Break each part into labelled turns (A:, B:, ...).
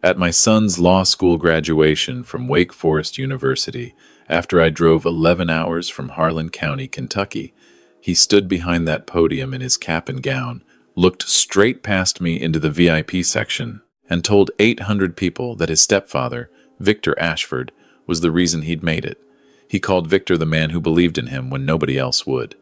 A: At my son's law school graduation from Wake Forest University, after I drove 11 hours from Harlan County, Kentucky, he stood behind that podium in his cap and gown, looked straight past me into the VIP section, and told 800 people that his stepfather, Victor Ashford, was the reason he'd made it. He called Victor the man who believed in him when nobody else would.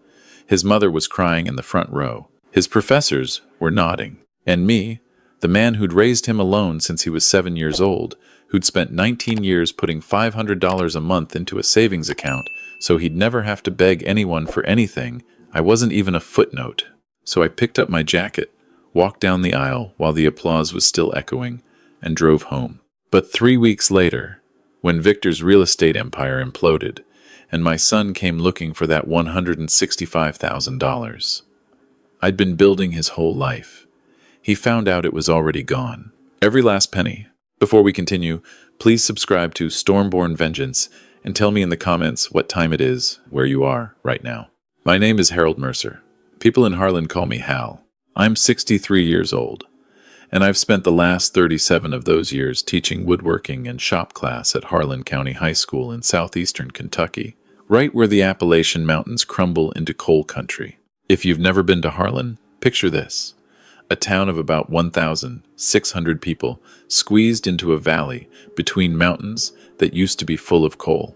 A: His mother was crying in the front row. His professors were nodding. And me, the man who'd raised him alone since he was 7 years old, who'd spent 19 years putting $500 a month into a savings account so he'd never have to beg anyone for anything, I wasn't even a footnote. So I picked up my jacket, walked down the aisle while the applause was still echoing, and drove home. But 3 weeks later, when Victor's real estate empire imploded, and my son came looking for that $165,000, I'd been building his whole life. He found out it was already gone. Every last penny. Before we continue, please subscribe to Stormborn Vengeance and tell me in the comments what time it is where you are right now. My name is Harold Mercer. People in Harlan call me Hal. I'm 63 years old, and I've spent the last 37 of those years teaching woodworking and shop class at Harlan County High School in southeastern Kentucky, right where the Appalachian Mountains crumble into coal country. If you've never been to Harlan, picture this. A town of about 1,600 people squeezed into a valley between mountains that used to be full of coal.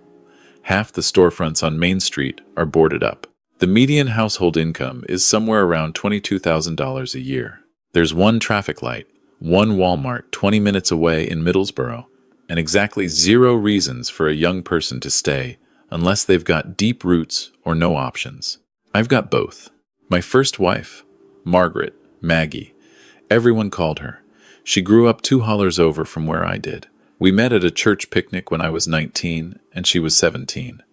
A: Half the storefronts on Main Street are boarded up. The median household income is somewhere around $22,000 a year. There's one traffic light, one Walmart 20 minutes away in Middlesboro, and exactly 0 reasons for a young person to stay unless they've got deep roots or no options. I've got both. My first wife, Margaret, Maggie. Everyone called her. She grew up 2 hollers over from where I did. We met at a church picnic when I was 19 and she was 17.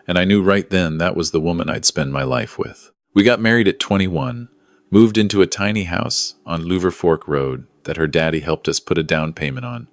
A: And I knew right then that was the woman I'd spend my life with. We got married at 21, moved into a tiny house on Louver Fork Road that her daddy helped us put a down payment on,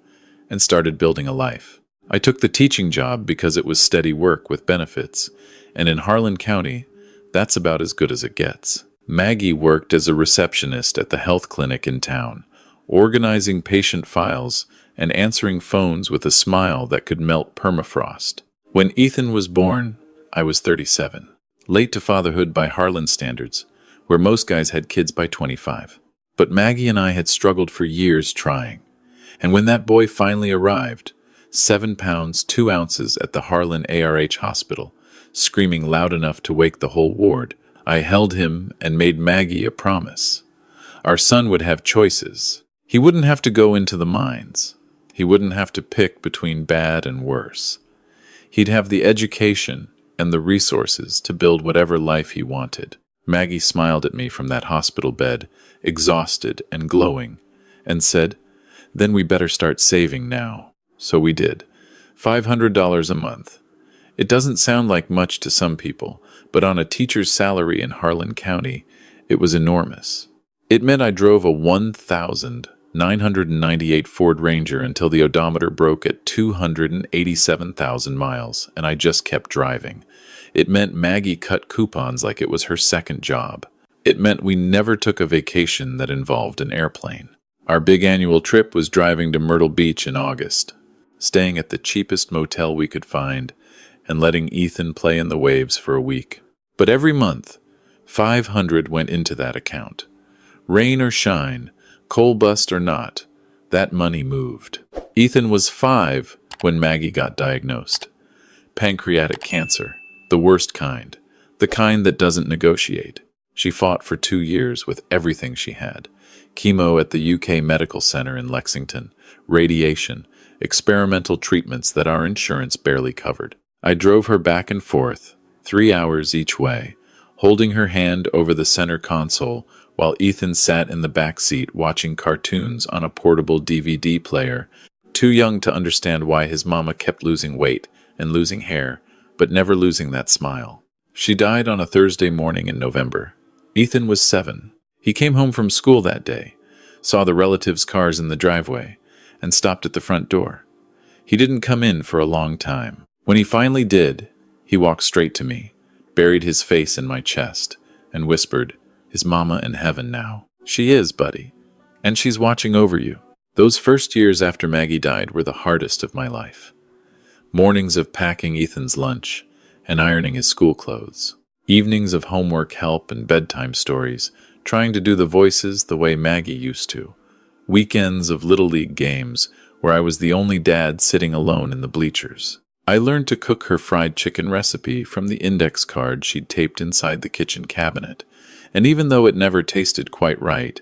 A: and started building a life. I took the teaching job because it was steady work with benefits, and in Harlan County, that's about as good as it gets. Maggie worked as a receptionist at the health clinic in town, organizing patient files and answering phones with a smile that could melt permafrost. When Ethan was born, I was 37, late to fatherhood by Harlan standards, where most guys had kids by 25. But Maggie and I had struggled for years trying, and when that boy finally arrived, 7 pounds 2 ounces at the Harlan ARH hospital, screaming loud enough to wake the whole ward, I held him and made Maggie a promise. Our son would have choices. He wouldn't have to go into the mines. He wouldn't have to pick between bad and worse. He'd have the education and the resources to build whatever life he wanted. Maggie smiled at me from that hospital bed, exhausted and glowing, and said, "Then we better start saving now." So we did. $500 a month. It doesn't sound like much to some people, but on a teacher's salary in Harlan County, it was enormous. It meant I drove a 1,998 Ford Ranger until the odometer broke at 287,000 miles, and I just kept driving. It meant Maggie cut coupons like it was her second job. It meant we never took a vacation that involved an airplane. Our big annual trip was driving to Myrtle Beach in August, staying at the cheapest motel we could find, and letting Ethan play in the waves for a week. But every month, $500 went into that account. Rain or shine, coal bust or not, that money moved. Ethan was 5 when Maggie got diagnosed. Pancreatic cancer, the worst kind, the kind that doesn't negotiate. She fought for 2 years with everything she had. Chemo at the UK Medical Center in Lexington, radiation, experimental treatments that our insurance barely covered. I drove her back and forth, 3 hours each way, holding her hand over the center console while Ethan sat in the back seat watching cartoons on a portable DVD player, too young to understand why his mama kept losing weight and losing hair, but never losing that smile. She died on a Thursday morning in November. Ethan was 7. He came home from school that day, saw the relatives' cars in the driveway, and stopped at the front door. He didn't come in for a long time. When he finally did, he walked straight to me, buried his face in my chest, and whispered, "Is Mama in heaven now?" "She is, buddy. And she's watching over you." Those first years after Maggie died were the hardest of my life. Mornings of packing Ethan's lunch and ironing his school clothes. Evenings of homework help and bedtime stories, trying to do the voices the way Maggie used to. Weekends of Little League games where I was the only dad sitting alone in the bleachers. I learned to cook her fried chicken recipe from the index card she'd taped inside the kitchen cabinet, and even though it never tasted quite right,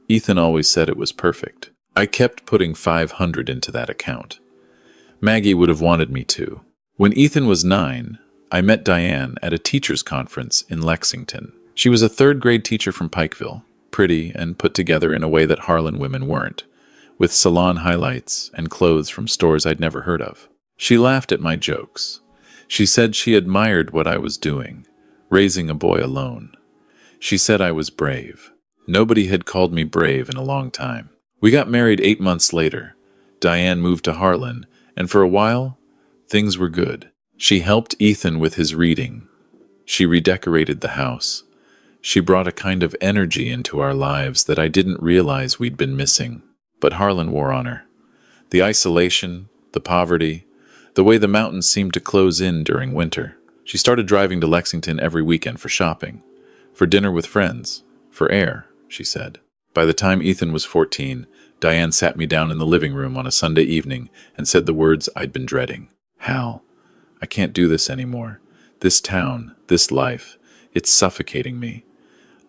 A: Ethan always said it was perfect. I kept putting 500 into that account. Maggie would have wanted me to. When Ethan was 9, I met Diane at a teacher's conference in Lexington. She was a third-grade teacher from Pikeville, pretty and put together in a way that Harlan women weren't, with salon highlights and clothes from stores I'd never heard of. She laughed at my jokes. She said she admired what I was doing, raising a boy alone. She said I was brave. Nobody had called me brave in a long time. We got married 8 months later. Diane moved to Harlan, and for a while, things were good. She helped Ethan with his reading. She redecorated the house. She brought a kind of energy into our lives that I didn't realize we'd been missing. But Harlan wore on her. The isolation, the poverty, the way the mountains seemed to close in during winter. She started driving to Lexington every weekend for shopping, for dinner with friends, for air, she said. By the time Ethan was 14, Diane sat me down in the living room on a Sunday evening and said the words I'd been dreading. "Hal, I can't do this anymore. This town, this life, it's suffocating me.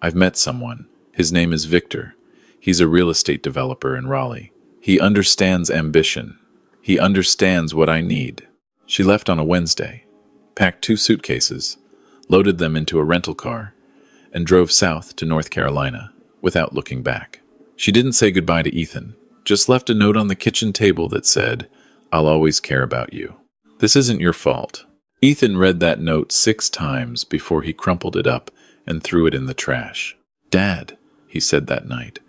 A: I've met someone. His name is Victor. He's a real estate developer in Raleigh. He understands ambition. He understands what I need." She left on a Wednesday, packed 2 suitcases, loaded them into a rental car, and drove south to North Carolina without looking back. She didn't say goodbye to Ethan, just left a note on the kitchen table that said, "I'll always care about you. This isn't your fault." Ethan read that note 6 times before he crumpled it up and threw it in the trash. "Dad," he said that night,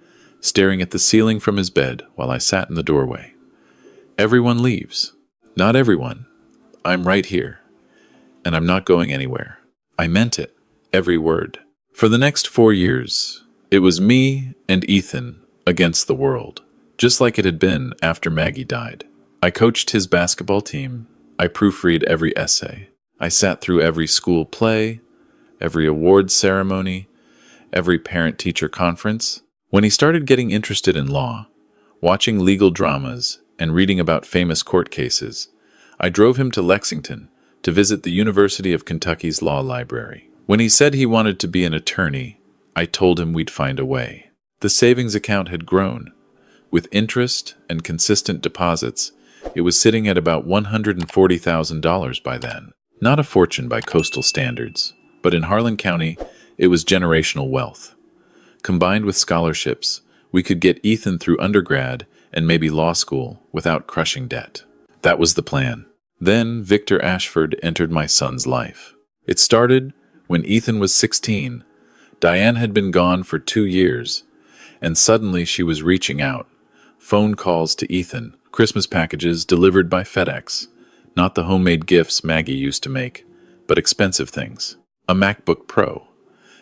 A: staring at the ceiling from his bed while I sat in the doorway. "Everyone leaves. Not everyone. I'm right here. And I'm not going anywhere." I meant it, every word. For the next 4 years, it was me and Ethan against the world, just like it had been after Maggie died. I coached his basketball team. I proofread every essay. I sat through every school play, every awards ceremony, every parent-teacher conference. When he started getting interested in law, watching legal dramas, and reading about famous court cases, I drove him to Lexington to visit the University of Kentucky's law library. When he said he wanted to be an attorney, I told him we'd find a way. The savings account had grown. With interest and consistent deposits, it was sitting at about $140,000 by then. Not a fortune by coastal standards, but in Harlan County, it was generational wealth. Combined with scholarships, we could get Ethan through undergrad and maybe law school without crushing debt. That was the plan. Then Victor Ashford entered my son's life. It started when Ethan was 16. Diane had been gone for 2 years, and suddenly she was reaching out. Phone calls to Ethan, Christmas packages delivered by FedEx. Not the homemade gifts Maggie used to make, but expensive things. A MacBook Pro,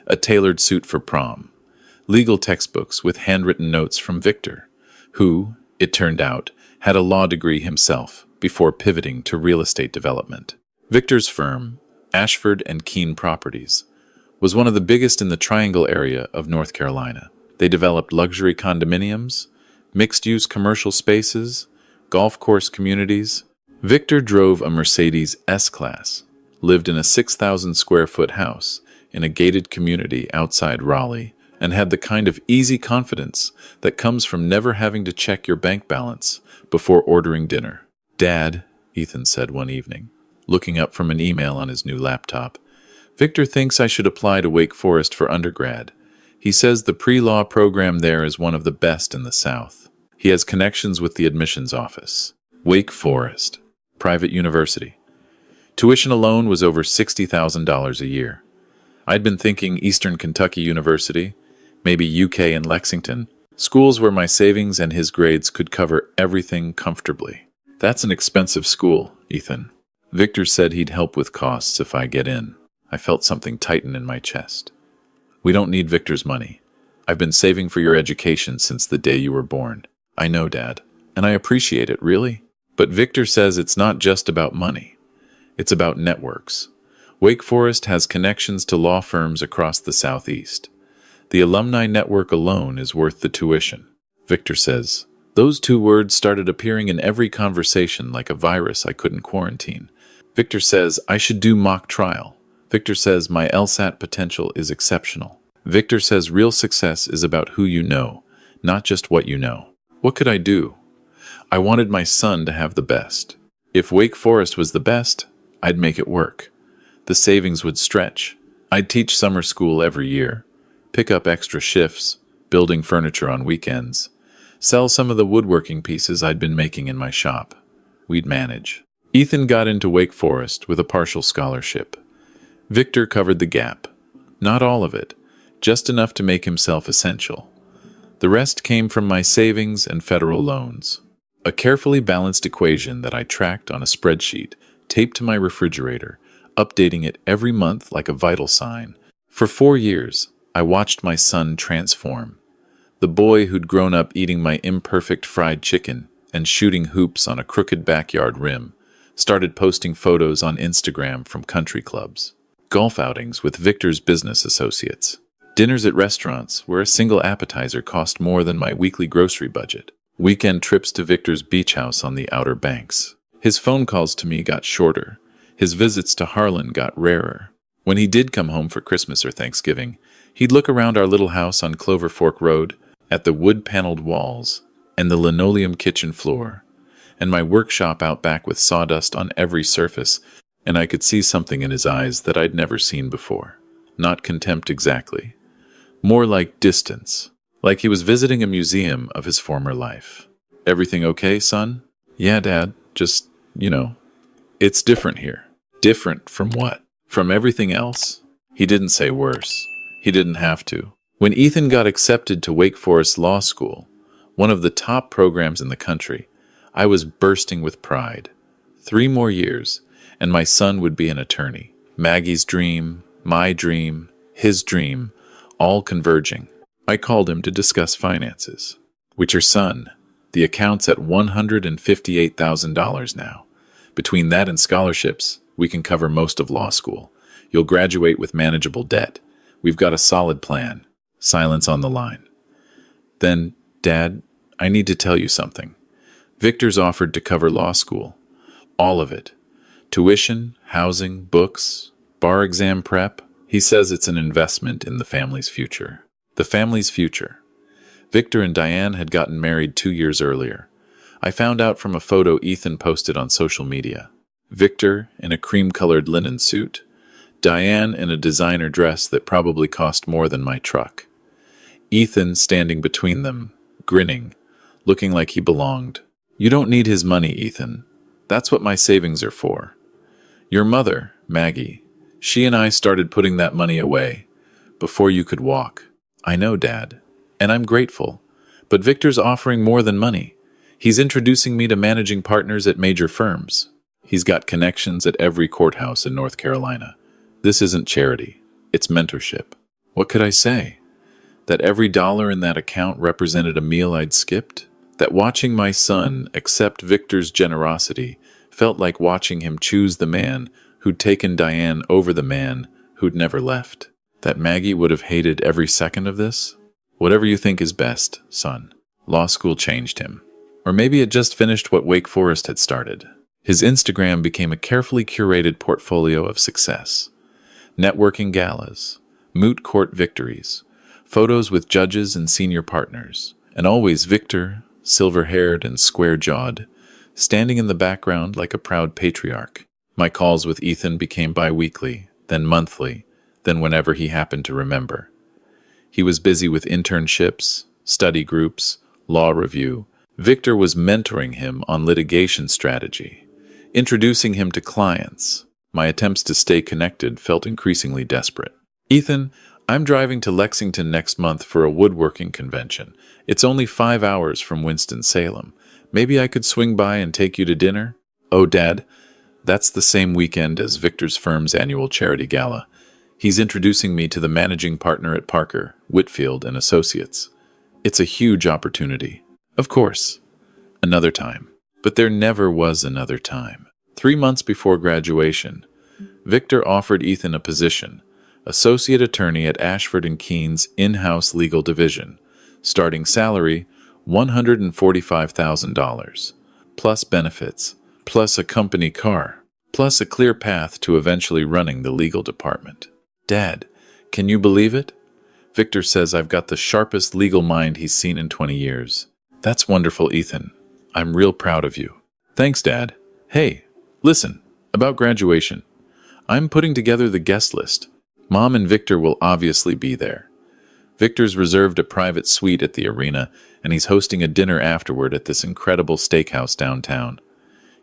A: a tailored suit for prom, legal textbooks with handwritten notes from Victor, who, it turned out, had a law degree himself before pivoting to real estate development. Victor's firm, Ashford and Keene Properties, was one of the biggest in the Triangle area of North Carolina. They developed luxury condominiums, mixed-use commercial spaces, golf course communities. Victor drove a Mercedes S-Class, lived in a 6,000-square-foot house in a gated community outside Raleigh, and had the kind of easy confidence that comes from never having to check your bank balance before ordering dinner. "Dad," Ethan said one evening, looking up from an email on his new laptop, "Victor thinks I should apply to Wake Forest for undergrad. He says the pre-law program there is one of the best in the South. He has connections with the admissions office." Wake Forest, private university. Tuition alone was over $60,000 a year. I'd been thinking Eastern Kentucky University, maybe UK and Lexington, schools where my savings and his grades could cover everything comfortably. "That's an expensive school, Ethan." Victor said he'd help with costs if I get in. I felt something tighten in my chest. "We don't need Victor's money. I've been saving for your education since the day you were born. I know, Dad, and I appreciate it, really. But Victor says it's not just about money. It's about networks. Wake Forest has connections to law firms across the Southeast. The alumni network alone is worth the tuition. Victor says, those two words started appearing in every conversation like a virus I couldn't quarantine. Victor says I should do mock trial. Victor says my LSAT potential is exceptional. Victor says real success is about who you know, not just what you know. What could I do? I wanted my son to have the best. If Wake Forest was the best, I'd make it work. The savings would stretch. I'd teach summer school every year, pick up extra shifts, building furniture on weekends, sell some of the woodworking pieces I'd been making in my shop. We'd manage. Ethan got into Wake Forest with a partial scholarship. Victor covered the gap. Not all of it, just enough to make himself essential. The rest came from my savings and federal loans. A carefully balanced equation that I tracked on a spreadsheet, taped to my refrigerator, updating it every month like a vital sign. For 4 years, I watched my son transform. The boy who'd grown up eating my imperfect fried chicken and shooting hoops on a crooked backyard rim started posting photos on Instagram from country clubs, golf outings with Victor's business associates, dinners at restaurants where a single appetizer cost more than my weekly grocery budget, weekend trips to Victor's beach house on the Outer Banks. His phone calls to me got shorter. His visits to Harlan got rarer. When he did come home for Christmas or Thanksgiving, he'd look around our little house on Clover Fork Road, at the wood-paneled walls and the linoleum kitchen floor, and my workshop out back with sawdust on every surface, and I could see something in his eyes that I'd never seen before. Not contempt exactly. More like distance. Like he was visiting a museum of his former life. Everything okay, son? Yeah, Dad. Just, it's different here. Different from what? From everything else? He didn't say worse. He didn't have to. When Ethan got accepted to Wake Forest Law School, one of the top programs in the country, I was bursting with pride. 3 more years, and my son would be an attorney. Maggie's dream, my dream, his dream, all converging. I called him to discuss finances. With your son, the account's at $158,000 now. Between that and scholarships, we can cover most of law school. You'll graduate with manageable debt. We've got a solid plan. Silence on the line. Then, Dad, I need to tell you something. Victor's offered to cover law school. All of it. Tuition, housing, books, bar exam prep. He says it's an investment in the family's future. The family's future. Victor and Diane had gotten married 2 years earlier. I found out from a photo Ethan posted on social media. Victor in a cream-colored linen suit. Diane in a designer dress that probably cost more than my truck. Ethan standing between them, grinning, looking like he belonged. You don't need his money, Ethan. That's what my savings are for. Your mother, Maggie, she and I started putting that money away before you could walk. I know, Dad, and I'm grateful. But Victor's offering more than money. He's introducing me to managing partners at major firms. He's got connections at every courthouse in North Carolina. This isn't charity. It's mentorship. What could I say? That every dollar in that account represented a meal I'd skipped? That watching my son accept Victor's generosity felt like watching him choose the man who'd taken Diane over the man who'd never left? That Maggie would have hated every second of this? Whatever you think is best, son. Law school changed him. Or maybe it just finished what Wake Forest had started. His Instagram became a carefully curated portfolio of success. Networking galas, moot court victories, photos with judges and senior partners, and always Victor, silver-haired and square-jawed, standing in the background like a proud patriarch. My calls with Ethan became bi-weekly, then monthly, then whenever he happened to remember. He was busy with internships, study groups, law review. Victor was mentoring him on litigation strategy, introducing him to clients. My attempts to stay connected felt increasingly desperate. Ethan, I'm driving to Lexington next month for a woodworking convention. It's only 5 hours from Winston-Salem. Maybe I could swing by and take you to dinner? Oh, Dad, that's the same weekend as Victor's firm's annual charity gala. He's introducing me to the managing partner at Parker, Whitfield and Associates. It's a huge opportunity. Of course, another time. But there never was another time. 3 months before graduation, Victor offered Ethan a position, associate attorney at Ashford and Keene's in-house legal division, starting salary $145,000, plus benefits, plus a company car, plus a clear path to eventually running the legal department. Dad, can you believe it? Victor says I've got the sharpest legal mind he's seen in 20 years. That's wonderful, Ethan. I'm real proud of you. Thanks, Dad. Hey, listen, about graduation. I'm putting together the guest list. Mom and Victor will obviously be there. Victor's reserved a private suite at the arena, and he's hosting a dinner afterward at this incredible steakhouse downtown.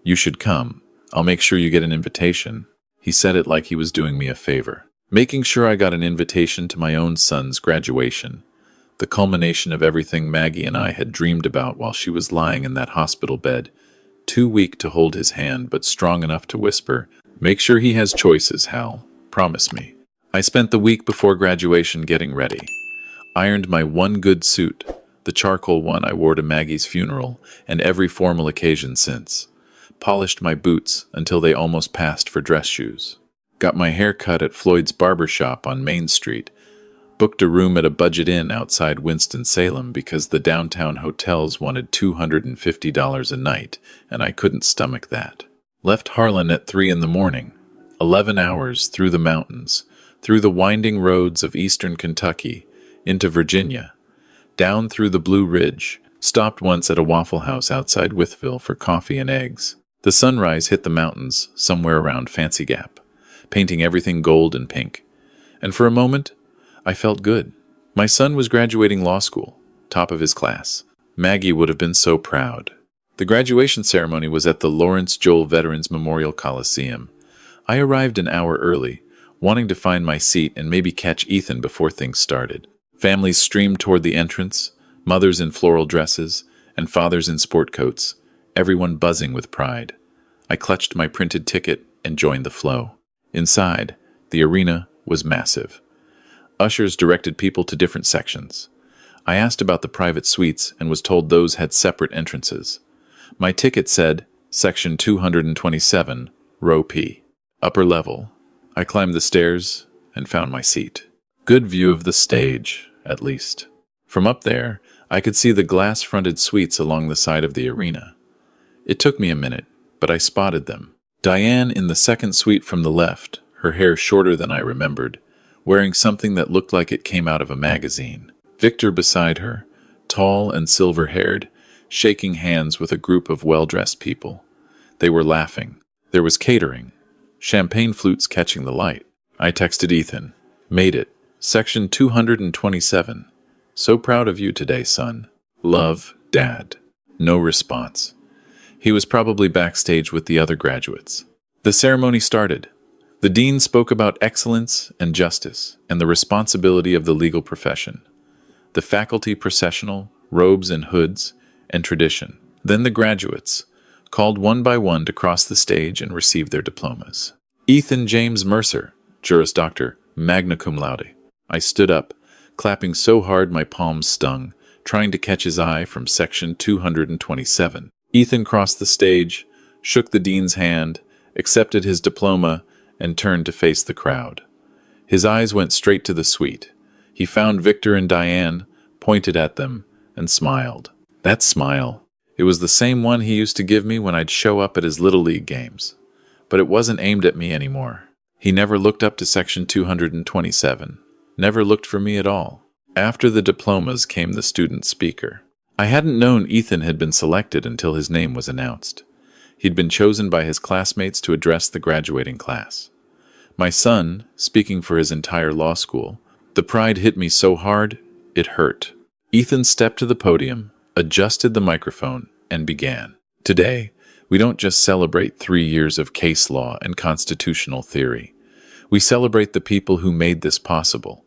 A: You should come. I'll make sure you get an invitation. He said it like he was doing me a favor. Making sure I got an invitation to my own son's graduation. The culmination of everything Maggie and I had dreamed about while she was lying in that hospital bed, too weak to hold his hand but strong enough to whisper, "Make sure he has choices, Hal. Promise me." I spent the week before graduation getting ready. Ironed my one good suit, the charcoal one I wore to Maggie's funeral and every formal occasion since. Polished my boots until they almost passed for dress shoes. Got my hair cut at Floyd's barber shop on Main Street. Booked a room at a budget inn outside Winston-Salem because the downtown hotels wanted $250 a night, and I couldn't stomach that. Left Harlan at 3 in the morning. 11 hours through the mountains, through the winding roads of eastern Kentucky, into Virginia, down through the Blue Ridge, stopped once at a Waffle House outside Wytheville for coffee and eggs. The sunrise hit the mountains somewhere around Fancy Gap, painting everything gold and pink. And for a moment, I felt good. My son was graduating law school, top of his class. Maggie would have been so proud. The graduation ceremony was at the Lawrence Joel Veterans Memorial Coliseum. I arrived an hour early, wanting to find my seat and maybe catch Ethan before things started. Families streamed toward the entrance, mothers in floral dresses, and fathers in sport coats, everyone buzzing with pride. I clutched my printed ticket and joined the flow. Inside, the arena was massive. Ushers directed people to different sections. I asked about the private suites and was told those had separate entrances. My ticket said, Section 227, Row P. Upper level. I climbed the stairs and found my seat. Good view of the stage, at least. From up there, I could see the glass-fronted suites along the side of the arena. It took me a minute, but I spotted them. Diane in the second suite from the left, her hair shorter than I remembered, wearing something that looked like it came out of a magazine. Victor beside her, tall and silver-haired, shaking hands with a group of well-dressed people. They were laughing. There was catering. Champagne flutes catching the light. I texted Ethan. Made it. Section 227. So proud of you today, son. Love, Dad. No response. He was probably backstage with the other graduates. The ceremony started. The dean spoke about excellence and justice and the responsibility of the legal profession. The faculty processional, robes and hoods, and tradition. Then the graduates, called one by one to cross the stage and receive their diplomas. Ethan James Mercer, Juris Doctor, magna cum laude. I stood up, clapping so hard my palms stung, trying to catch his eye from section 227. Ethan crossed the stage, shook the dean's hand, accepted his diploma, and turned to face the crowd. His eyes went straight to the suite. He found Victor and Diane, pointed at them, and smiled. That smile. It was the same one he used to give me when I'd show up at his Little League games. But it wasn't aimed at me anymore. He never looked up to section 227. Never looked for me at all. After the diplomas came the student speaker. I hadn't known Ethan had been selected until his name was announced. He'd been chosen by his classmates to address the graduating class. My son, speaking for his entire law school, the pride hit me so hard, it hurt. Ethan stepped to the podium, adjusted the microphone, and began. Today, we don't just celebrate 3 years of case law and constitutional theory. We celebrate the people who made this possible,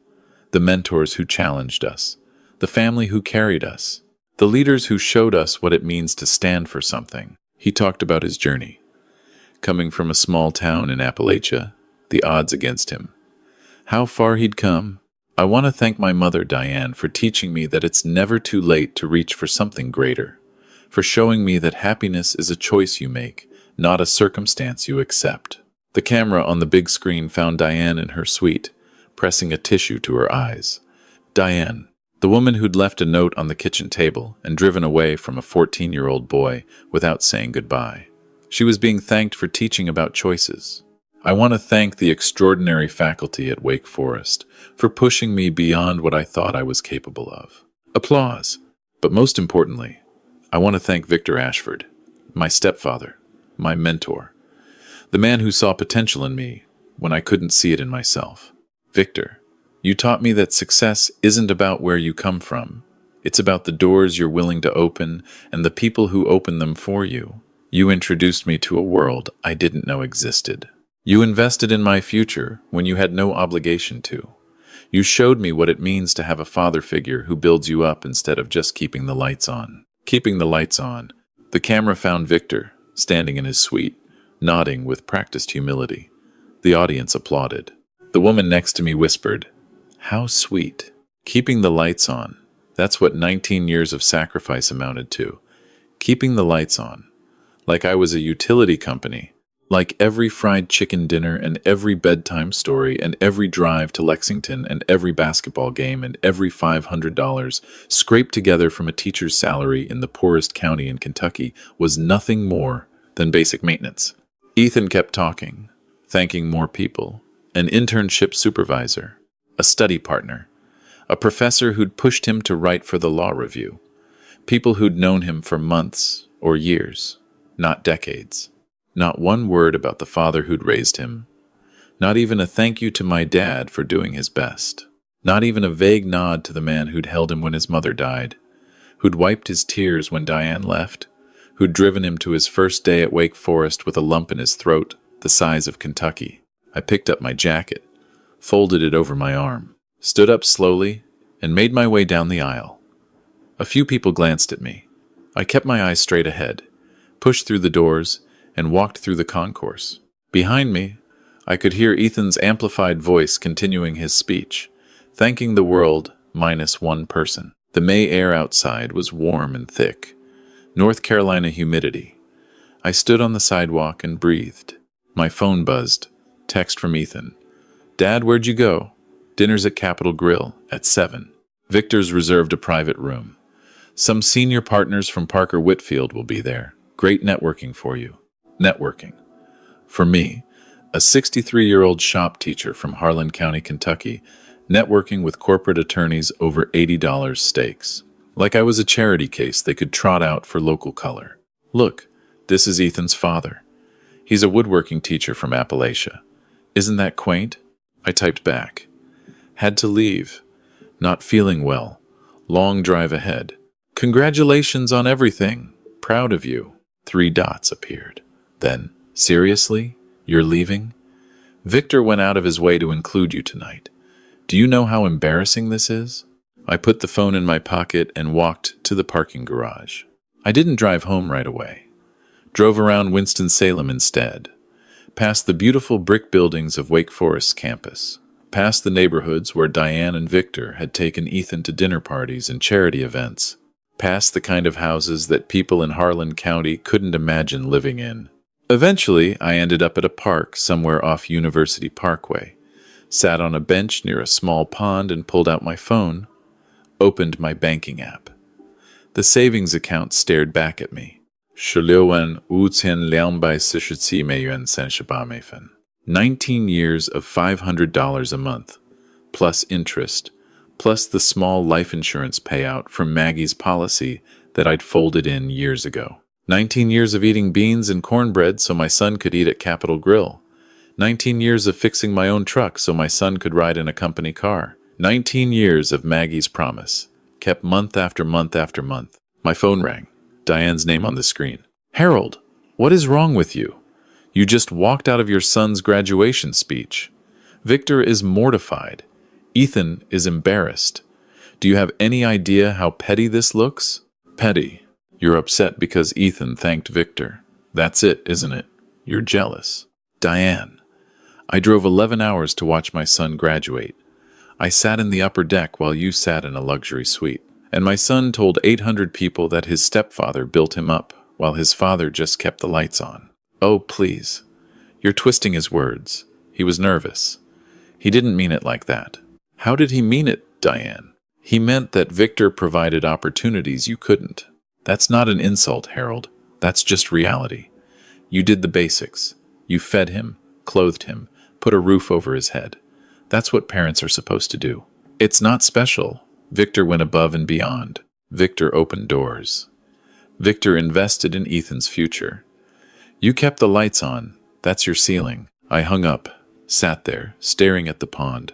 A: the mentors who challenged us, the family who carried us, the leaders who showed us what it means to stand for something. He talked about his journey. Coming from a small town in Appalachia, the odds against him. How far he'd come. I want to thank my mother, Diane, for teaching me that it's never too late to reach for something greater, for showing me that happiness is a choice you make, not a circumstance you accept. The camera on the big screen found Diane in her suite, pressing a tissue to her eyes. Diane, the woman who'd left a note on the kitchen table and driven away from a 14-year-old boy without saying goodbye. She was being thanked for teaching about choices. I want to thank the extraordinary faculty at Wake Forest for pushing me beyond what I thought I was capable of. Applause. But most importantly, I want to thank Victor Ashford, my stepfather, my mentor, the man who saw potential in me when I couldn't see it in myself. Victor, you taught me that success isn't about where you come from. It's about the doors you're willing to open and the people who open them for you. You introduced me to a world I didn't know existed. You invested in my future when you had no obligation to. You showed me what it means to have a father figure who builds you up instead of just keeping the lights on. Keeping the lights on. The camera found Victor, standing in his suite, nodding with practiced humility. The audience applauded. The woman next to me whispered, "How sweet." Keeping the lights on. That's what 19 years of sacrifice amounted to. Keeping the lights on. Like I was a utility company. Like every fried chicken dinner and every bedtime story and every drive to Lexington and every basketball game and every $500 scraped together from a teacher's salary in the poorest county in Kentucky was nothing more than basic maintenance. Ethan kept talking, thanking more people, an internship supervisor, a study partner, a professor who'd pushed him to write for the law review, people who'd known him for months or years, not decades. Not one word about the father who'd raised him. Not even a thank you to my dad for doing his best. Not even a vague nod to the man who'd held him when his mother died, who'd wiped his tears when Diane left, who'd driven him to his first day at Wake Forest with a lump in his throat the size of Kentucky. I picked up my jacket, folded it over my arm, stood up slowly, and made my way down the aisle. A few people glanced at me. I kept my eyes straight ahead, pushed through the doors, and walked through the concourse. Behind me, I could hear Ethan's amplified voice continuing his speech, thanking the world minus one person. The May air outside was warm and thick. North Carolina humidity. I stood on the sidewalk and breathed. My phone buzzed. Text from Ethan. "Dad, where'd you go?" "Dinner's at Capitol Grill at 7. Victor's reserved a private room. Some senior partners from Parker Whitfield will be there. Great networking for you." Networking. For me, a 63-year-old shop teacher from Harlan County, Kentucky, networking with corporate attorneys over $80 stakes. Like I was a charity case they could trot out for local color. "Look, this is Ethan's father. He's a woodworking teacher from Appalachia. Isn't that quaint?" I typed back. "Had to leave. Not feeling well. Long drive ahead. Congratulations on everything. Proud of you." 3 dots appeared. Then, "Seriously? You're leaving? Victor went out of his way to include you tonight. Do you know how embarrassing this is?" I put the phone in my pocket and walked to the parking garage. I didn't drive home right away. Drove around Winston-Salem instead. Past the beautiful brick buildings of Wake Forest campus. Past the neighborhoods where Diane and Victor had taken Ethan to dinner parties and charity events. Past the kind of houses that people in Harlan County couldn't imagine living in. Eventually, I ended up at a park somewhere off University Parkway, sat on a bench near a small pond and pulled out my phone, opened my banking app. The savings account stared back at me. 19 years of $500 a month, plus interest, plus the small life insurance payout from Maggie's policy that I'd folded in years ago. 19 years of eating beans and cornbread so my son could eat at Capitol Grill. 19 years of fixing my own truck so my son could ride in a company car. 19 years of Maggie's promise, kept month after month after month. My phone rang. Diane's name on the screen. "Harold, what is wrong with you? You just walked out of your son's graduation speech. Victor is mortified. Ethan is embarrassed. Do you have any idea how petty this looks?" "Petty. You're upset because Ethan thanked Victor. That's it, isn't it? You're jealous." "Diane, I drove 11 hours to watch my son graduate. I sat in the upper deck while you sat in a luxury suite. And my son told 800 people that his stepfather built him up while his father just kept the lights on. Oh, please. You're twisting his words. He was nervous. He didn't mean it like that. How did he mean it, Diane? He meant that Victor provided opportunities you couldn't. That's not an insult, Harold. That's just reality. You did the basics. You fed him, clothed him, put a roof over his head. That's what parents are supposed to do. It's not special. Victor went above and beyond. Victor opened doors. Victor invested in Ethan's future. You kept the lights on. That's your ceiling. I hung up, sat there, staring at the pond.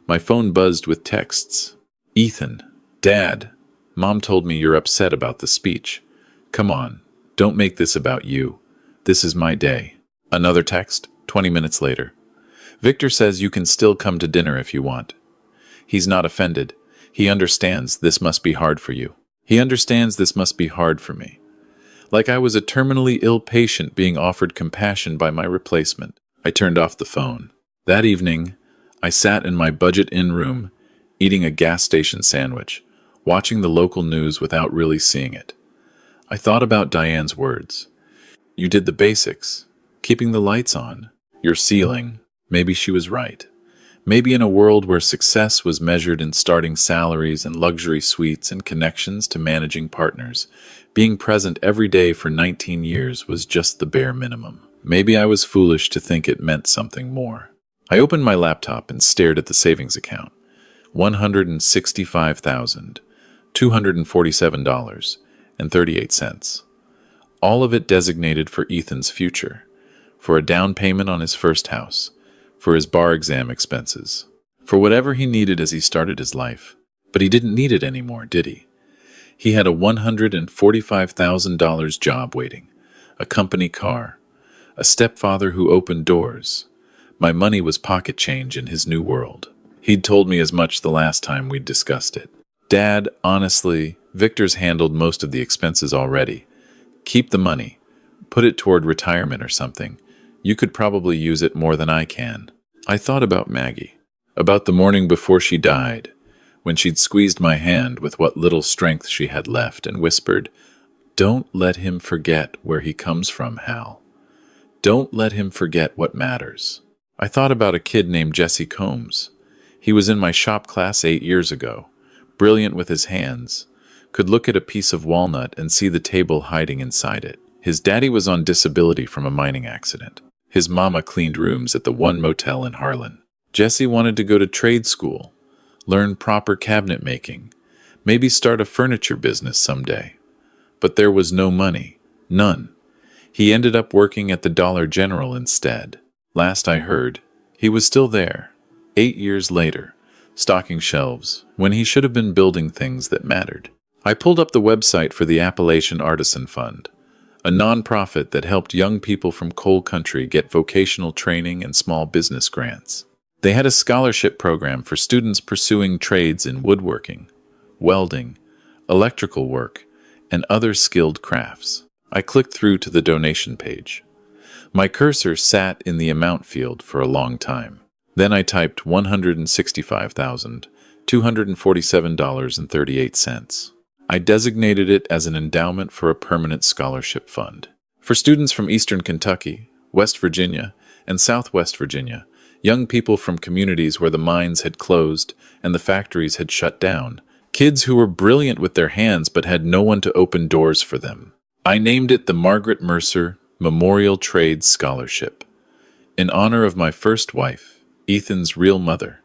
A: My phone buzzed with texts. Ethan, Dad, Mom told me you're upset about the speech. Come on, don't make this about you. This is my day. Another text, 20 minutes later. Victor says you can still come to dinner if you want. He's not offended. He understands this must be hard for you. He understands this must be hard for me. Like I was a terminally ill patient being offered compassion by my replacement. I turned off the phone. That evening, I sat in my budget inn room, eating a gas station sandwich, watching the local news without really seeing it. I thought about Diane's words. You did the basics, keeping the lights on, your ceiling. Maybe she was right. Maybe in a world where success was measured in starting salaries and luxury suites and connections to managing partners, being present every day for 19 years was just the bare minimum. Maybe I was foolish to think it meant something more. I opened my laptop and stared at the savings account. $165,247.38. All of it designated for Ethan's future, for a down payment on his first house, for his bar exam expenses, for whatever he needed as he started his life. But he didn't need it anymore, did he? He had a $145,000 job waiting, a company car, a stepfather who opened doors. My money was pocket change in his new world. He'd told me as much the last time we'd discussed it. Dad, honestly, Victor's handled most of the expenses already. Keep the money. Put it toward retirement or something. You could probably use it more than I can. I thought about Maggie, about the morning before she died, when she'd squeezed my hand with what little strength she had left and whispered, "Don't let him forget where he comes from, Hal. Don't let him forget what matters." I thought about a kid named Jesse Combs. He was in my shop class 8 years ago, brilliant with his hands, could look at a piece of walnut and see the table hiding inside it. His daddy was on disability from a mining accident. His mama cleaned rooms at the one motel in Harlan. Jesse wanted to go to trade school, learn proper cabinet making, maybe start a furniture business someday. But there was no money, none. He ended up working at the Dollar General instead. Last I heard, he was still there, 8 years later, stocking shelves, when he should have been building things that mattered. I pulled up the website for the Appalachian Artisan Fund, a nonprofit that helped young people from coal country get vocational training and small business grants. They had a scholarship program for students pursuing trades in woodworking, welding, electrical work, and other skilled crafts. I clicked through to the donation page. My cursor sat in the amount field for a long time. Then I typed $165,247.38. I designated it as an endowment for a permanent scholarship fund. For students from Eastern Kentucky, West Virginia, and Southwest Virginia, young people from communities where the mines had closed and the factories had shut down, kids who were brilliant with their hands but had no one to open doors for them. I named it the Margaret Mercer Memorial Trades Scholarship, in honor of my first wife, Ethan's real mother,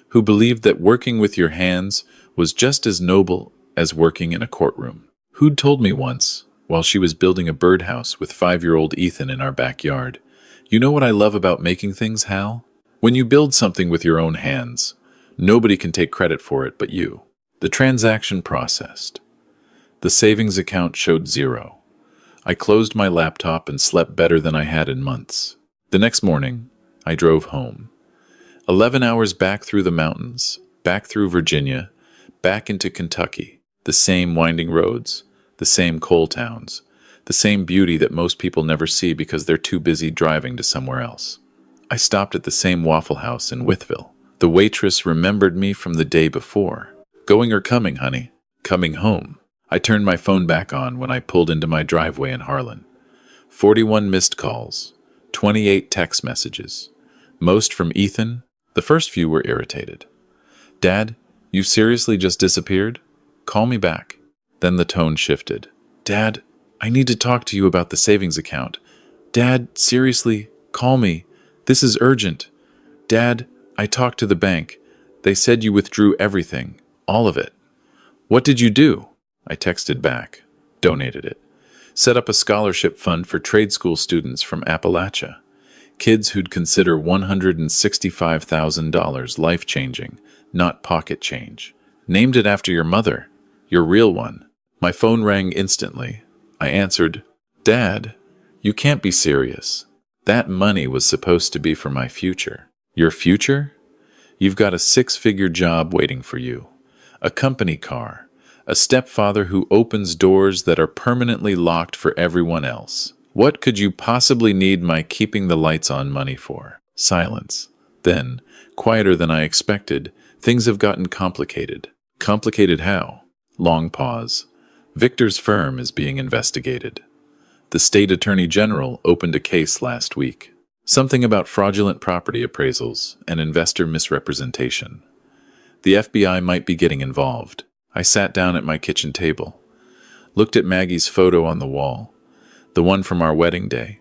A: who believed that working with your hands was just as noble as working in a courtroom. Who'd told me once, while she was building a birdhouse with 5-year-old Ethan in our backyard, "You know what I love about making things, Hal? When you build something with your own hands, nobody can take credit for it but you." The transaction processed. The savings account showed 0. I closed my laptop and slept better than I had in months. The next morning, I drove home. 11 hours back through the mountains, back through Virginia, back into Kentucky. The same winding roads, the same coal towns, the same beauty that most people never see because they're too busy driving to somewhere else. I stopped at the same Waffle House in Wytheville, The waitress remembered me from the day before. Going or coming, honey? Coming home. I turned my phone back on when I pulled into my driveway in Harlan. 41 missed calls, 28 text messages. Most from Ethan. The first few were irritated. Dad, you seriously just disappeared? Call me back. Then the tone shifted. Dad, I need to talk to you about the savings account. Dad, seriously, call me. This is urgent. Dad, I talked to the bank. They said you withdrew everything, all of it. What did you do? I texted back. Donated it. Set up a scholarship fund for trade school students from Appalachia. Kids who'd consider $165,000 life-changing, not pocket change. Named it after your mother, your real one. My phone rang instantly. I answered, Dad, you can't be serious. That money was supposed to be for my future. Your future? You've got a six-figure job waiting for you. A company car. A stepfather who opens doors that are permanently locked for everyone else. What could you possibly need my keeping the lights on money for? Silence. Then, quieter than I expected, things have gotten complicated. Complicated how? Long pause. Victor's firm is being investigated. The state attorney general opened a case last week. Something about fraudulent property appraisals and investor misrepresentation. The FBI might be getting involved. I sat down at my kitchen table, looked at Maggie's photo on the wall, the one from our wedding day,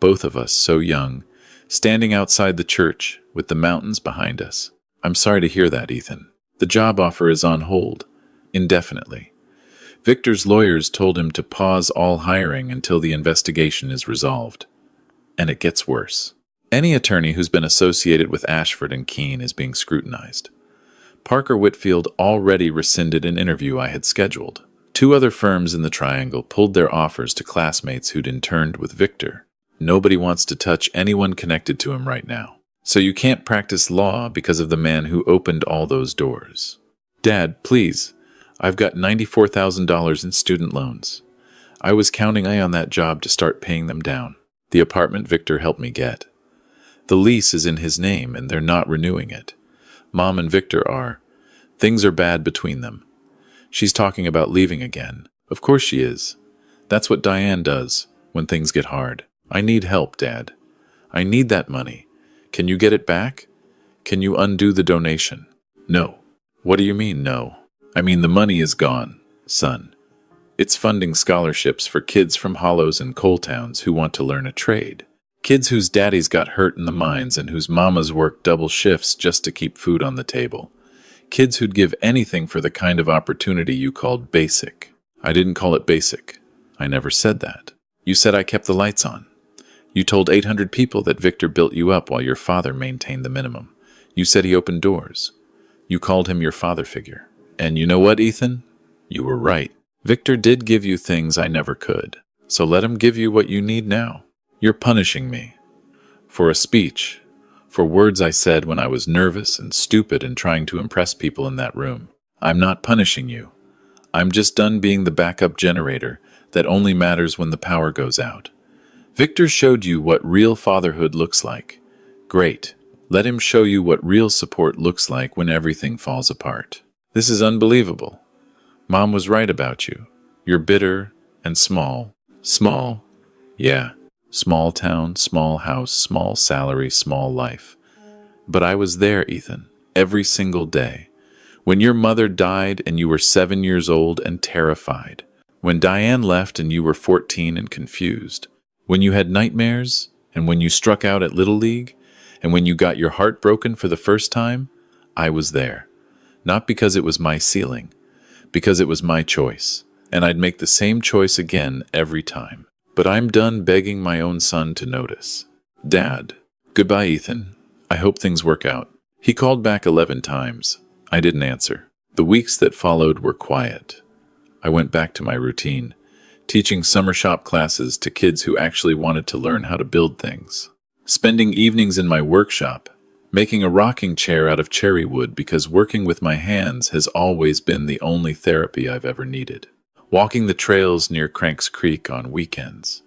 A: both of us so young, standing outside the church with the mountains behind us. I'm sorry to hear that, Ethan. The job offer is on hold, indefinitely. Victor's lawyers told him to pause all hiring until the investigation is resolved. And it gets worse. Any attorney who's been associated with Ashford and Keene is being scrutinized. Parker Whitfield already rescinded an interview I had scheduled. 2 other firms in the Triangle pulled their offers to classmates who'd interned with Victor. Nobody wants to touch anyone connected to him right now. So you can't practice law because of the man who opened all those doors. Dad, please. I've got $94,000 in student loans. I was counting on that job to start paying them down. The apartment Victor helped me get. The lease is in his name and they're not renewing it. Mom and Victor are. Things are bad between them. She's talking about leaving again. Of course she is. That's what Diane does when things get hard. I need help, Dad. I need that money. Can you get it back? Can you undo the donation? No. What do you mean, no? I mean the money is gone, son. It's funding scholarships for kids from hollows and coal towns who want to learn a trade. Kids whose daddies got hurt in the mines and whose mamas worked double shifts just to keep food on the table. Kids who'd give anything for the kind of opportunity you called basic. I didn't call it basic. I never said that. You said I kept the lights on. You told 800 people that Victor built you up while your father maintained the minimum. You said he opened doors. You called him your father figure. And you know what, Ethan? You were right. Victor did give you things I never could. So let him give you what you need now. You're punishing me. For a speech. For words I said when I was nervous and stupid and trying to impress people in that room. I'm not punishing you. I'm just done being the backup generator that only matters when the power goes out. Victor showed you what real fatherhood looks like. Great. Let him show you what real support looks like when everything falls apart. This is unbelievable. Mom was right about you. You're bitter and small. Small? Yeah. Small town, small house, small salary, small life. But I was there, Ethan, every single day. When your mother died and you were 7 years old and terrified. When Diane left and you were 14 and confused. When you had nightmares, and when you struck out at Little League, and when you got your heart broken for the first time, I was there. Not because it was my ceiling, because it was my choice, and I'd make the same choice again every time. But I'm done begging my own son to notice. Dad. Goodbye, Ethan. I hope things work out. He called back 11 times. I didn't answer. The weeks that followed were quiet. I went back to my routine, teaching summer shop classes to kids who actually wanted to learn how to build things. Spending evenings in my workshop, making a rocking chair out of cherry wood because working with my hands has always been the only therapy I've ever needed. Walking the trails near Cranks Creek on weekends,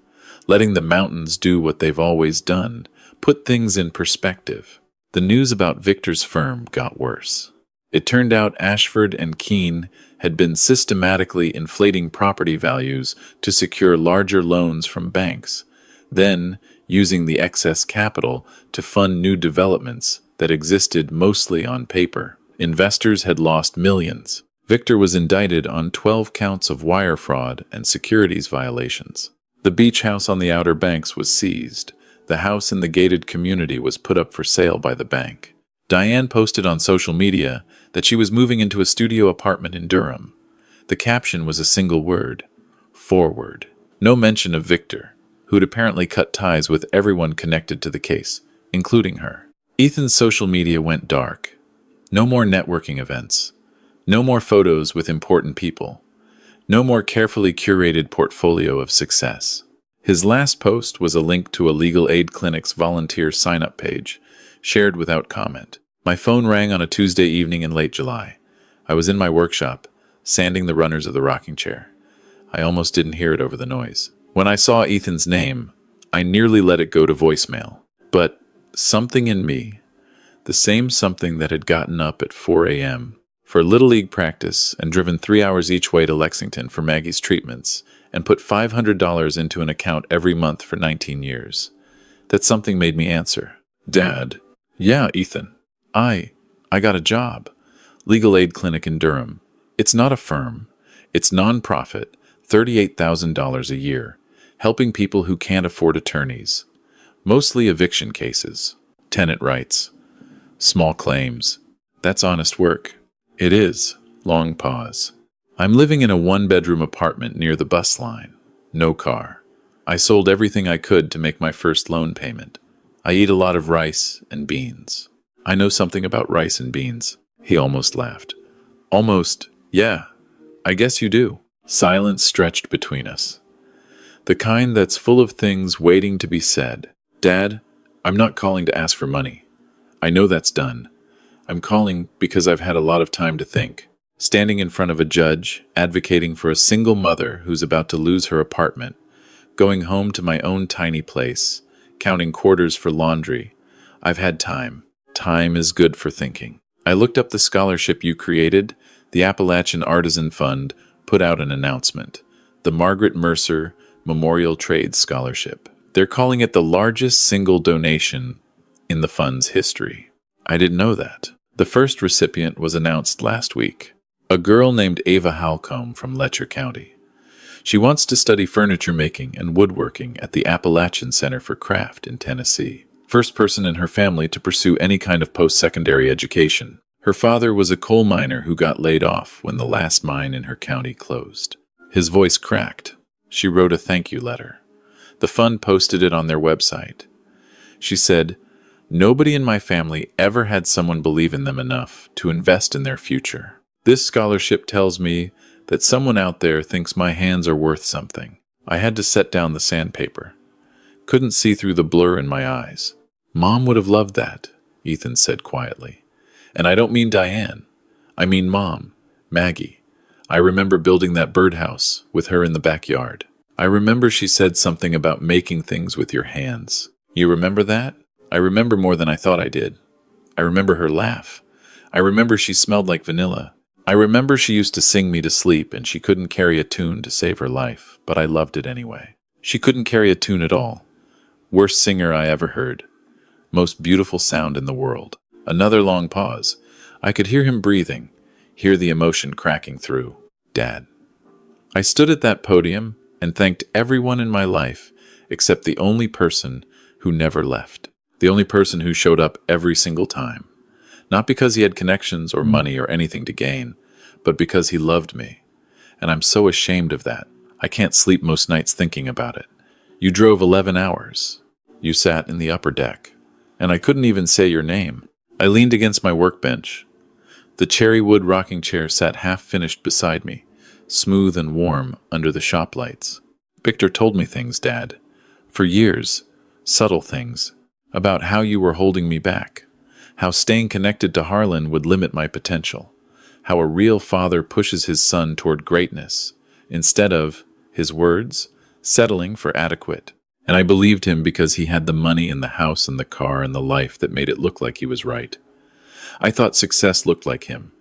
A: letting the mountains do what they've always done, put things in perspective. The news about Victor's firm got worse. It turned out Ashford and Keene had been systematically inflating property values to secure larger loans from banks, then using the excess capital to fund new developments that existed mostly on paper. Investors had lost millions. Victor was indicted on 12 counts of wire fraud and securities violations. The beach house on the Outer Banks was seized. The house in the gated community was put up for sale by the bank. Diane posted on social media that she was moving into a studio apartment in Durham. The caption was a single word: forward. No mention of Victor, who'd apparently cut ties with everyone connected to the case, including her. Ethan's social media went dark. No more networking events. No more photos with important people. No more carefully curated portfolio of success. His last post was a link to a legal aid clinic's volunteer sign-up page, shared without comment. My phone rang on a Tuesday evening in late July. I was in my workshop, sanding the runners of the rocking chair. I almost didn't hear it over the noise. When I saw Ethan's name, I nearly let it go to voicemail. But something in me, the same something that had gotten up at 4 a.m. for Little League practice and driven 3 hours each way to Lexington for Maggie's treatments and put $500 into an account every month for 19 years. That something made me answer. Dad. Yeah, Ethan. I got a job. Legal aid clinic in Durham. It's not a firm. It's non-profit, $38,000 a year, helping people who can't afford attorneys. Mostly eviction cases, tenant rights, small claims. That's honest work. It is. Long pause. I'm living in a one-bedroom apartment near the bus line. No car. I sold everything I could to make my first loan payment. I eat a lot of rice and beans. I know something about rice and beans. He almost laughed. Almost, yeah. I guess you do. Silence stretched between us. The kind that's full of things waiting to be said. Dad, I'm not calling to ask for money. I know that's done. I'm calling because I've had a lot of time to think. Standing in front of a judge, advocating for a single mother who's about to lose her apartment, going home to my own tiny place, counting quarters for laundry. I've had time. Time is good for thinking. I looked up the scholarship you created. The Appalachian Artisan Fund put out an announcement. The Margaret Mercer Memorial Trades Scholarship. They're calling it the largest single donation in the fund's history. I didn't know that. The first recipient was announced last week. A girl named Ava Halcombe from Letcher County. She wants to study furniture making and woodworking at the Appalachian Center for Craft in Tennessee. First person in her family to pursue any kind of post-secondary education. Her father was a coal miner who got laid off when the last mine in her county closed. His voice cracked. She wrote a thank you letter. The fund posted it on their website. She said, "Nobody in my family ever had someone believe in them enough to invest in their future. This scholarship tells me that someone out there thinks my hands are worth something." I had to set down the sandpaper. Couldn't see through the blur in my eyes. Mom would have loved that, Ethan said quietly. And I don't mean Diane. I mean Mom, Maggie. I remember building that birdhouse with her in the backyard. I remember she said something about making things with your hands. You remember that? I remember more than I thought I did. I remember her laugh. I remember she smelled like vanilla. I remember she used to sing me to sleep and she couldn't carry a tune to save her life, but I loved it anyway. She couldn't carry a tune at all. Worst singer I ever heard. Most beautiful sound in the world. Another long pause. I could hear him breathing, hear the emotion cracking through. Dad. I stood at that podium and thanked everyone in my life except the only person who never left. The only person who showed up every single time. Not because he had connections or money or anything to gain, but because he loved me. And I'm so ashamed of that. I can't sleep most nights thinking about it. You drove 11 hours. You sat in the upper deck. And I couldn't even say your name. I leaned against my workbench. The cherry wood rocking chair sat half-finished beside me, smooth and warm under the shop lights. Victor told me things, Dad. For years, subtle things, about how you were holding me back. How staying connected to Harlan would limit my potential. How a real father pushes his son toward greatness, instead of, his words, settling for adequate. And I believed him because he had the money and the house and the car and the life that made it look like he was right. I thought success looked like him.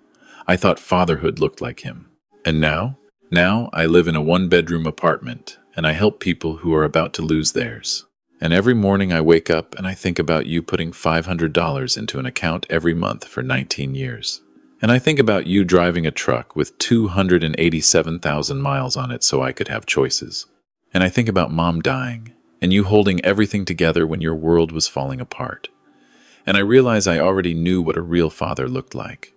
A: I thought fatherhood looked like him. And now? Now I live in a one-bedroom apartment, and I help people who are about to lose theirs. And every morning I wake up and I think about you putting $500 into an account every month for 19 years. And I think about you driving a truck with 287,000 miles on it so I could have choices. And I think about Mom dying, and you holding everything together when your world was falling apart. And I realize I already knew what a real father looked like.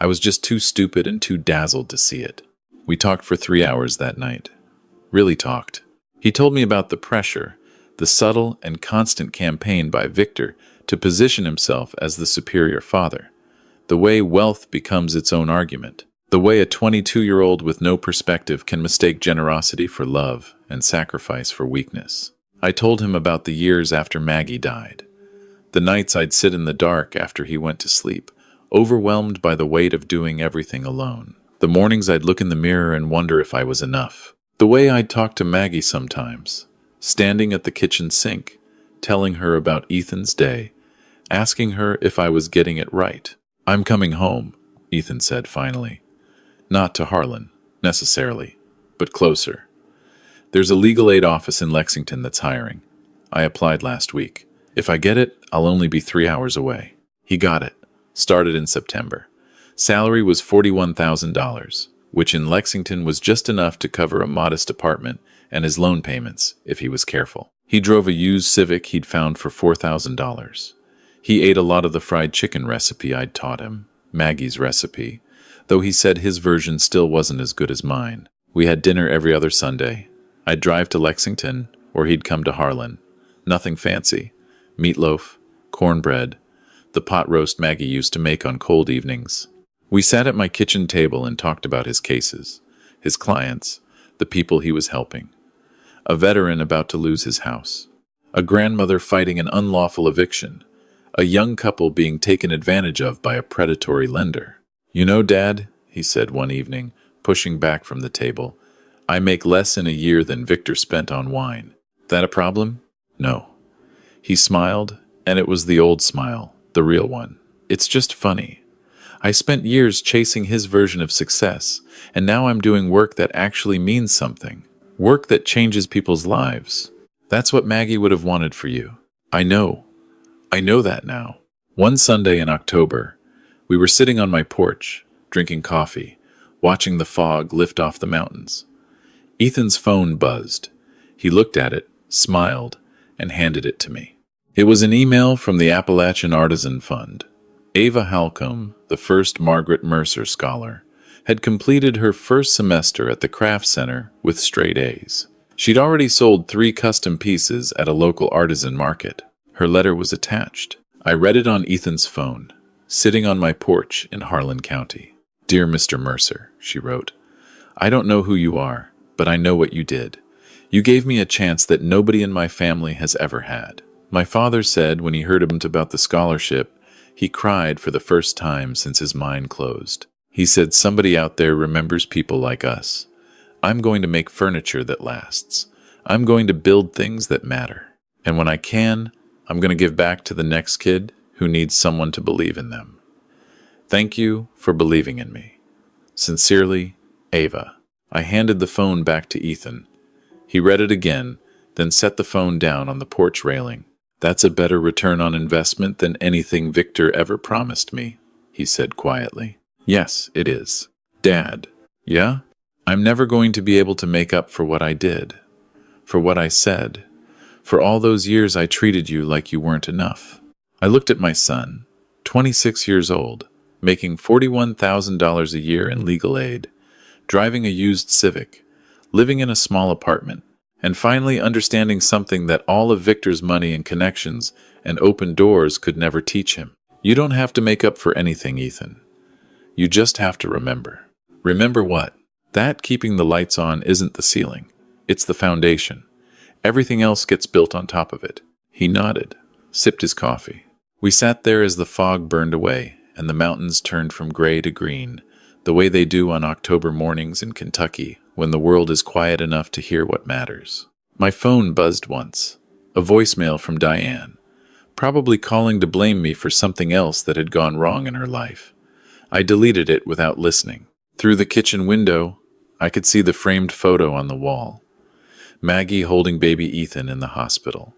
A: I was just too stupid and too dazzled to see it. We talked for 3 hours that night. Really talked. He told me about the pressure, the subtle and constant campaign by Victor to position himself as the superior father, the way wealth becomes its own argument, the way a 22-year-old with no perspective can mistake generosity for love and sacrifice for weakness. I told him about the years after Maggie died, the nights I'd sit in the dark after he went to sleep, overwhelmed by the weight of doing everything alone. The mornings I'd look in the mirror and wonder if I was enough. The way I'd talk to Maggie sometimes, standing at the kitchen sink, telling her about Ethan's day, asking her if I was getting it right. "I'm coming home," Ethan said finally. "Not to Harlan, necessarily, but closer. There's a legal aid office in Lexington that's hiring. I applied last week. If I get it, I'll only be 3 hours away." He got it. Started in September. Salary was $41,000, which in Lexington was just enough to cover a modest apartment and his loan payments, if he was careful. He drove a used Civic he'd found for $4,000. He ate a lot of the fried chicken recipe I'd taught him, Maggie's recipe, though he said his version still wasn't as good as mine. We had dinner every other Sunday. I'd drive to Lexington, or he'd come to Harlan. Nothing fancy. Meatloaf, cornbread, the pot roast Maggie used to make on cold evenings. We sat at my kitchen table and talked about his cases, his clients, the people he was helping. A veteran about to lose his house. A grandmother fighting an unlawful eviction. A young couple being taken advantage of by a predatory lender. "You know, Dad," he said one evening, pushing back from the table, "I make less in a year than Victor spent on wine. That a problem?" "No." He smiled, and it was the old smile, the real one. "It's just funny. I spent years chasing his version of success, and now I'm doing work that actually means something. Work that changes people's lives. That's what Maggie would have wanted for you. I know that now." One Sunday in October, we were sitting on my porch, drinking coffee, watching the fog lift off the mountains. Ethan's phone buzzed. He looked at it, smiled, and handed it to me. It was an email from the Appalachian Artisan Fund. Ava Halcombe, the first Margaret Mercer Scholar, had completed her first semester at the Craft Center with straight A's. She'd already sold 3 custom pieces at a local artisan market. Her letter was attached. I read it on Ethan's phone, sitting on my porch in Harlan County. "Dear Mr. Mercer," she wrote, "I don't know who you are, but I know what you did. You gave me a chance that nobody in my family has ever had. My father said when he heard about the scholarship, he cried for the first time since his mind closed. He said somebody out there remembers people like us. I'm going to make furniture that lasts. I'm going to build things that matter. And when I can, I'm going to give back to the next kid who needs someone to believe in them. Thank you for believing in me. Sincerely, Ava." I handed the phone back to Ethan. He read it again, then set the phone down on the porch railing. "That's a better return on investment than anything Victor ever promised me," he said quietly. "Yes, it is." "Dad." "Yeah? I'm never going to be able to make up for what I did, for what I said, for all those years I treated you like you weren't enough." I looked at my son, 26 years old, making $41,000 a year in legal aid, driving a used Civic, living in a small apartment, and finally understanding something that all of Victor's money and connections and open doors could never teach him. You don't have to make up for anything, Ethan. You just have to remember. Remember what? That keeping the lights on isn't the ceiling. It's the foundation. Everything else gets built on top of it. He nodded, sipped his coffee. We sat there as the fog burned away and the mountains turned from gray to green, the way they do on October mornings in Kentucky when the world is quiet enough to hear what matters. My phone buzzed once. A voicemail from Diane, probably calling to blame me for something else that had gone wrong in her life. I deleted it without listening. Through the kitchen window, I could see the framed photo on the wall. Maggie holding baby Ethan in the hospital.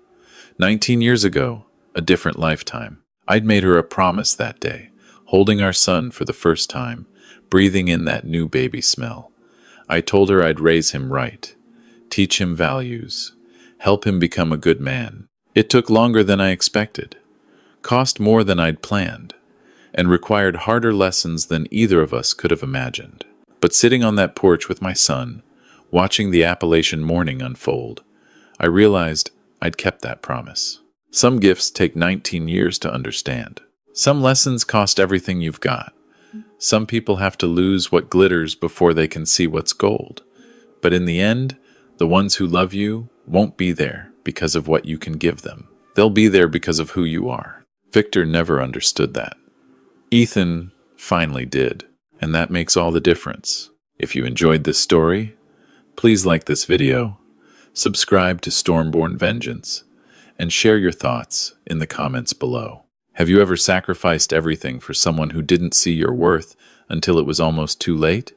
A: 19 years ago, a different lifetime. I'd made her a promise that day, holding our son for the first time, breathing in that new baby smell. I told her I'd raise him right, teach him values, help him become a good man. It took longer than I expected, cost more than I'd planned, and required harder lessons than either of us could have imagined. But sitting on that porch with my son, watching the Appalachian morning unfold, I realized I'd kept that promise. Some gifts take 19 years to understand. Some lessons cost everything you've got. Some people have to lose what glitters before they can see what's gold. But in the end, the ones who love you won't be there because of what you can give them. They'll be there because of who you are. Victor never understood that. Ethan finally did, and that makes all the difference. If you enjoyed this story, please like this video, subscribe to Stormborn Vengeance, and share your thoughts in the comments below. Have you ever sacrificed everything for someone who didn't see your worth until it was almost too late?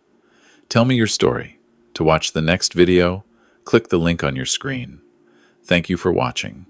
A: Tell me your story. To watch the next video, click the link on your screen. Thank you for watching.